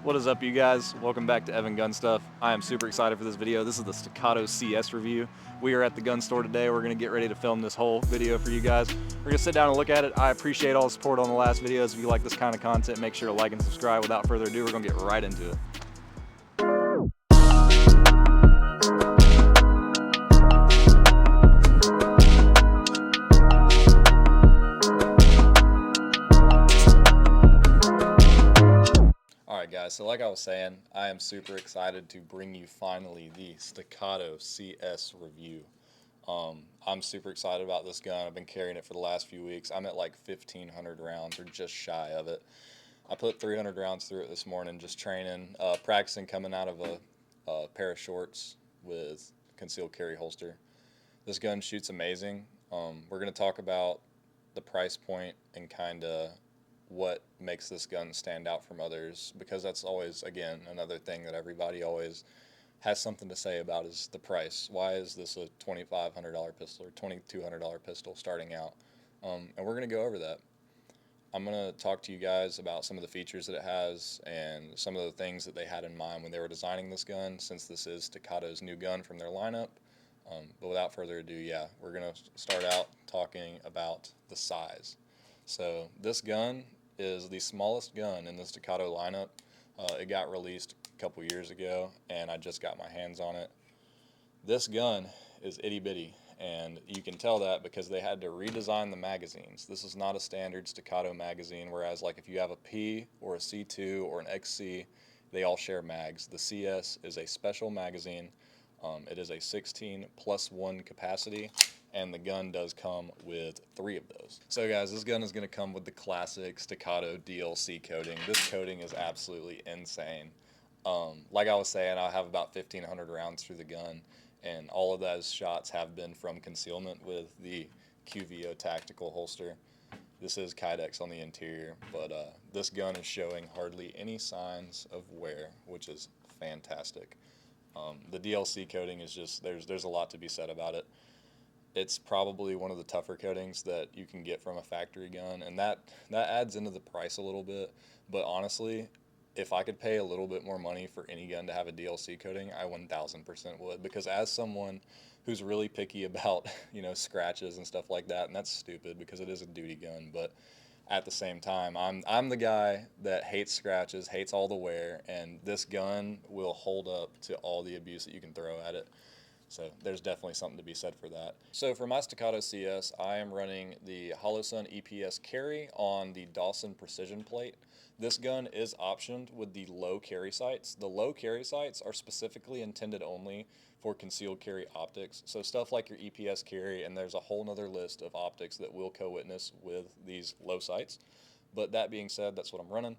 What is up, you guys? Welcome back to Evan Gun Stuff. I am super excited for this video. This is the Staccato CS review. We are at the gun store today. We're going to get ready to film this whole video for you guys. We're going to sit down and look at it. I appreciate all the support on the last videos. If you like this kind of content, make sure to like and subscribe. Without further ado, we're going to get right into it. Alright guys, so like I was saying, I am super excited to bring you finally the Staccato CS review. I'm super excited about this gun. I've been carrying it for the last few weeks. I'm at like 1,500 rounds or just shy of it. I put 300 rounds through it this morning just training, practicing coming out of a pair of shorts with concealed carry holster. This gun shoots amazing. We're going to talk about the price point and kind of what makes this gun stand out from others, because that's always, again, another thing that everybody always has something to say about is the price. Why is this a $2,500 pistol or $2,200 pistol starting out? And we're going to go over that. I'm going to talk to you guys about some of the features that it has and some of the things that they had in mind when they were designing this gun, since this is Staccato's new gun from their lineup. But without further ado, yeah, we're going to start out talking about the size. So this gun is the smallest gun in the Staccato lineup. It got released a couple years ago, and I just got my hands on it. This gun is itty bitty, and you can tell that because they had to redesign the magazines. This is not a standard Staccato magazine, whereas like if you have a P or a C2 or an XC, they all share mags. The CS is a special magazine. It is a 16+1 capacity, and the gun does come with 3 of those. So guys, this gun is going to come with the classic Staccato DLC coating. This coating is absolutely insane. Like I was saying, I have about 1,500 rounds through the gun, and all of those shots have been from concealment with the QVO tactical holster. This is Kydex on the interior, but this gun is showing hardly any signs of wear, which is fantastic. The DLC coating is just, there's a lot to be said about it. It's probably one of the tougher coatings that you can get from a factory gun, and that adds into the price a little bit. But honestly, if I could pay a little bit more money for any gun to have a DLC coating, I 1,000% would, because as someone who's really picky about, scratches and stuff like that, and that's stupid because it is a duty gun, but at the same time, I'm the guy that hates scratches, hates all the wear, and this gun will hold up to all the abuse that you can throw at it. So there's definitely something to be said for that. So for my Staccato CS, I am running the Holosun EPS carry on the Dawson Precision plate. This gun is optioned with the low carry sights. The low carry sights are specifically intended only for concealed carry optics. So stuff like your EPS carry, and there's a whole nother list of optics that will co-witness with these low sights. But that being said, that's what I'm running.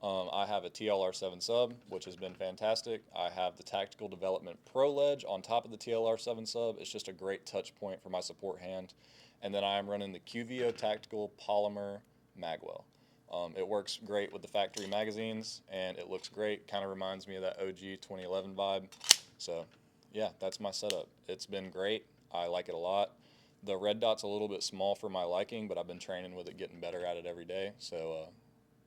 I have a TLR7 sub, which has been fantastic. I have the Tactical Development Pro Ledge on top of the TLR7 sub. It's just a great touch point for my support hand. And then I am running the QVO Tactical Polymer Magwell. It works great with the factory magazines, and it looks great. Kind of reminds me of that OG 2011 vibe. So, yeah, that's my setup. It's been great. I like it a lot. The red dot's a little bit small for my liking, but I've been training with it, getting better at it every day. So,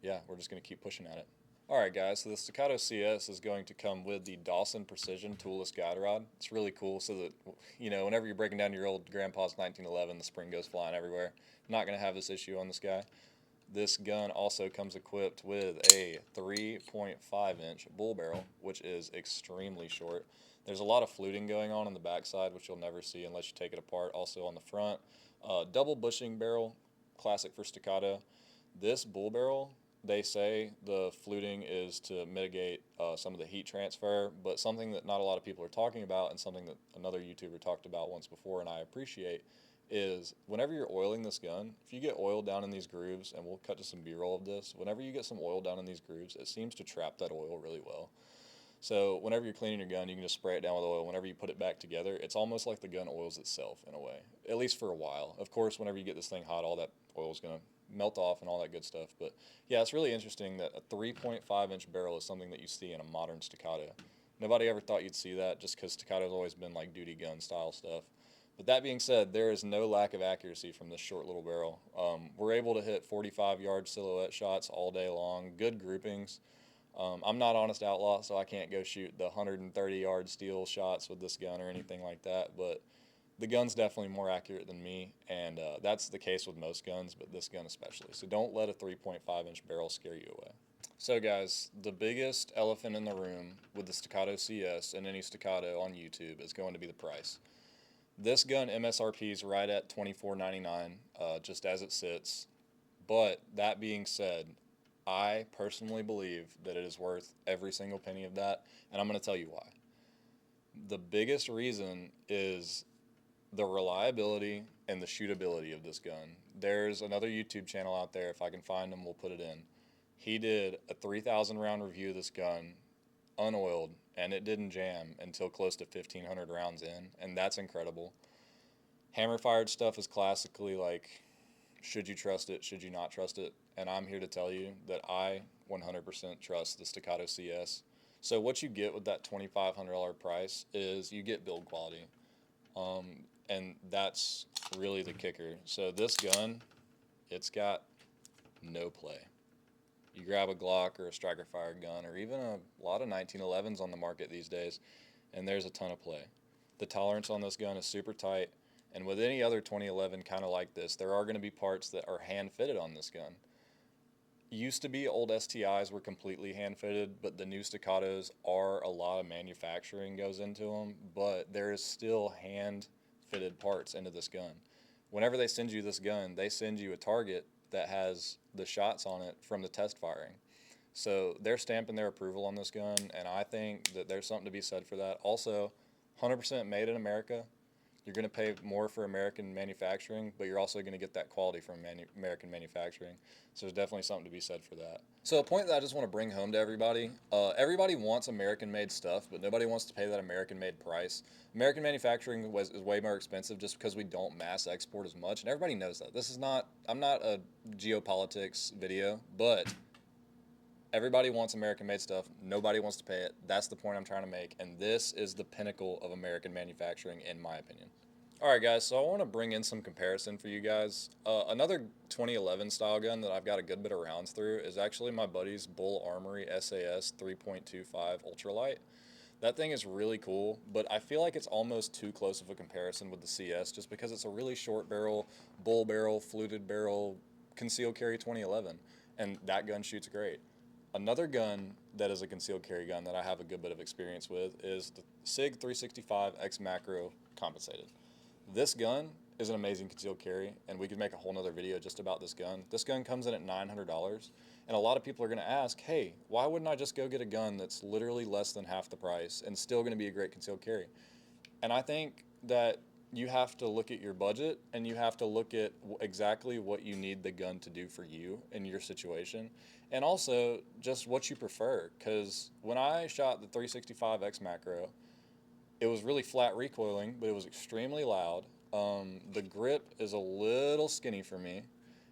yeah, we're just going to keep pushing at it. Alright guys, so the Staccato CS is going to come with the Dawson Precision toolless guide rod. It's really cool so that, whenever you're breaking down your old grandpa's 1911, the spring goes flying everywhere. Not going to have this issue on this guy. This gun also comes equipped with a 3.5-inch bull barrel, which is extremely short. There's a lot of fluting going on the backside, which you'll never see unless you take it apart. Also on the front, double bushing barrel, classic for Staccato. This bull barrel, they say the fluting is to mitigate some of the heat transfer, but something that not a lot of people are talking about, and something that another YouTuber talked about once before and I appreciate, is whenever you're oiling this gun, if you get oil down in these grooves, and we'll cut to some B-roll of this, whenever you get some oil down in these grooves, it seems to trap that oil really well. So whenever you're cleaning your gun, you can just spray it down with oil. Whenever you put it back together, it's almost like the gun oils itself in a way, at least for a while. Of course, whenever you get this thing hot, all that oil is going to melt off and all that good stuff. But yeah, it's really interesting that a 3.5-inch barrel is something that you see in a modern Staccato. Nobody ever thought you'd see that, just because Staccato's always been like duty gun style stuff. But that being said, there is no lack of accuracy from this short little barrel. We're able to hit 45-yard silhouette shots all day long, good groupings. I'm not Honest Outlaw, so I can't go shoot the 130-yard steel shots with this gun or anything like that, but the gun's definitely more accurate than me, and that's the case with most guns, but this gun especially. So don't let a 3.5-inch barrel scare you away. So guys, the biggest elephant in the room with the Staccato CS and any Staccato on YouTube is going to be the price. This gun MSRP is right at $24.99, just as it sits. But that being said, I personally believe that it is worth every single penny of that, and I'm going to tell you why. The biggest reason is the reliability and the shootability of this gun. There's another YouTube channel out there. If I can find him, we'll put it in. He did a 3,000 round review of this gun, unoiled, and it didn't jam until close to 1,500 rounds in, and that's incredible. Hammer fired stuff is classically like, should you trust it, should you not trust it? And I'm here to tell you that I 100% trust the Staccato CS. So what you get with that $2,500 price is you get build quality. And that's really the kicker. So this gun, it's got no play. You grab a Glock or a striker fired gun or even a lot of 1911s on the market these days, and there's a ton of play. The tolerance on this gun is super tight, and with any other 2011 kind of like this, there are going to be parts that are hand fitted on this gun. Used to be old STIs were completely hand fitted, but the new Staccatos are a lot of manufacturing goes into them, but there is still hand fitted parts into this gun. Whenever they send you this gun, they send you a target that has the shots on it from the test firing. So they're stamping their approval on this gun, and I think that there's something to be said for that. Also, 100% made in America. You're going to pay more for American manufacturing, but you're also going to get that quality from American manufacturing. So there's definitely something to be said for that. So a point that I just want to bring home to everybody, everybody wants American-made stuff, but nobody wants to pay that American-made price. American manufacturing is way more expensive just because we don't mass export as much, and everybody knows that. This is not, I'm not a geopolitics video, but everybody wants American-made stuff. Nobody wants to pay it. That's the point I'm trying to make, and this is the pinnacle of American manufacturing, in my opinion. All right, guys, so I want to bring in some comparison for you guys. Another 2011 style gun that I've got a good bit of rounds through is actually my buddy's Bull Armory SAS 3.25 Ultralight. That thing is really cool, but I feel like it's almost too close of a comparison with the CS just because it's a really short barrel, bull barrel, fluted barrel, concealed carry 2011, and that gun shoots great. Another gun that is a concealed carry gun that I have a good bit of experience with is the SIG 365 X Macro compensated. This gun is an amazing concealed carry, and we could make a whole nother video just about this gun. This gun comes in at $900, and a lot of people are going to ask, hey, why wouldn't I just go get a gun that's literally less than half the price and still going to be a great concealed carry? And I think that you have to look at your budget, and you have to look at exactly what you need the gun to do for you in your situation, and also just what you prefer. Because when I shot the 365 X Macro, it was really flat recoiling, but it was extremely loud. The grip is a little skinny for me,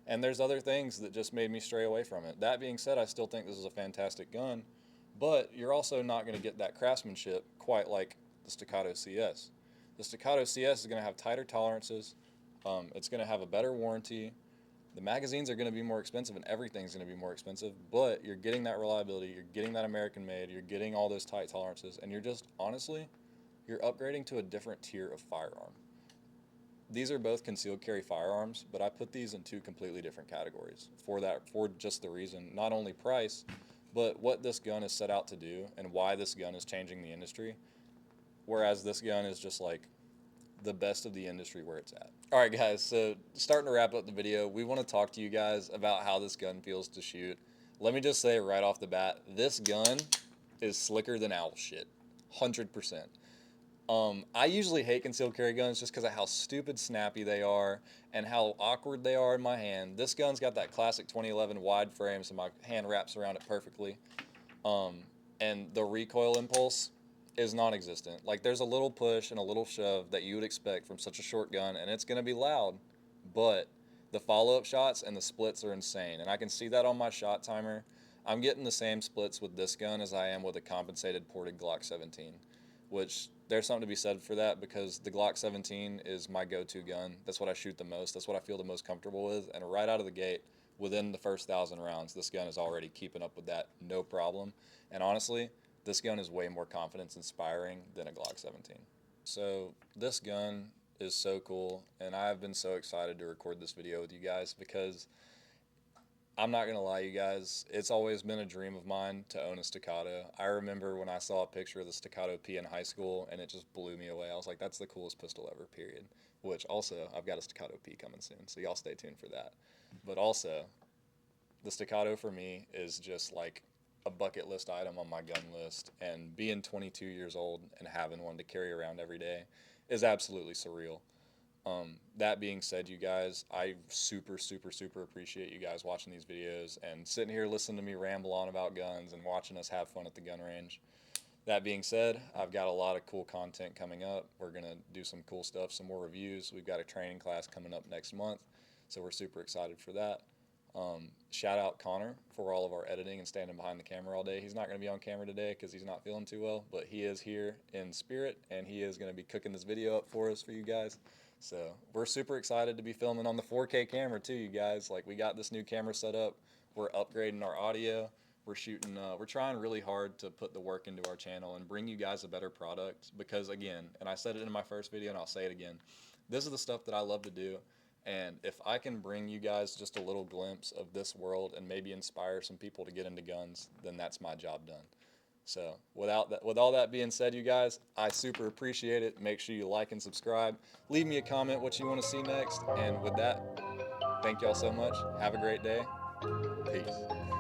and there's other things that just made me stray away from it. That being said, I still think this is a fantastic gun, but you're also not going to get that craftsmanship quite like the Staccato CS. The Staccato CS is going to have tighter tolerances. It's going to have a better warranty. The magazines are going to be more expensive, and everything's going to be more expensive, but you're getting that reliability, you're getting that American made, you're getting all those tight tolerances, and you're just, honestly, you're upgrading to a different tier of firearm. These are both concealed carry firearms, but I put these in two completely different categories for just the reason, not only price, but what this gun is set out to do and why this gun is changing the industry. Whereas this gun is just like the best of the industry where it's at. All right, guys, so starting to wrap up the video, we want to talk to you guys about how this gun feels to shoot. Let me just say right off the bat, this gun is slicker than owl shit, 100%. I usually hate concealed carry guns just because of how stupid snappy they are and how awkward they are in my hand. This gun's got that classic 2011 wide frame, so my hand wraps around it perfectly. And the recoil impulse is non-existent. Like, there's a little push and a little shove that you would expect from such a short gun, and it's going to be loud, but the follow-up shots and the splits are insane, and I can see that on my shot timer. I'm getting the same splits with this gun as I am with a compensated ported Glock 17, which there's something to be said for that because the Glock 17 is my go-to gun. That's what I shoot the most. That's what I feel the most comfortable with, and right out of the gate, within the first 1,000 rounds, this gun is already keeping up with that no problem. And honestly, this gun is way more confidence inspiring than a Glock 17. So this gun is so cool, and I've been so excited to record this video with you guys because I'm not gonna lie, you guys, it's always been a dream of mine to own a Staccato. I remember when I saw a picture of the Staccato P in high school, and it just blew me away. I was like, that's the coolest pistol ever, period. Which also, I've got a Staccato P coming soon, so y'all stay tuned for that. But also, the Staccato for me is just like a bucket list item on my gun list, and being 22 years old and having one to carry around every day is absolutely surreal. That being said, you guys, I super, super, super appreciate you guys watching these videos and sitting here listening to me ramble on about guns and watching us have fun at the gun range. That being said, I've got a lot of cool content coming up. We're going to do some cool stuff, some more reviews. We've got a training class coming up next month, so we're super excited for that. Shout out Connor for all of our editing and standing behind the camera all day. He's not going to be on camera today because he's not feeling too well, but he is here in spirit, and he is going to be cooking this video up for us for you guys. So we're super excited to be filming on the 4K camera too, you guys. Like, we got this new camera set up. We're upgrading our audio. We're shooting. We're trying really hard to put the work into our channel and bring you guys a better product. Because again, and I said it in my first video, and I'll say it again, this is the stuff that I love to do. And if I can bring you guys just a little glimpse of this world and maybe inspire some people to get into guns, then that's my job done. So with all that being said, you guys, I super appreciate it. Make sure you like and subscribe. Leave me a comment what you want to see next. And with that, thank y'all so much. Have a great day. Peace.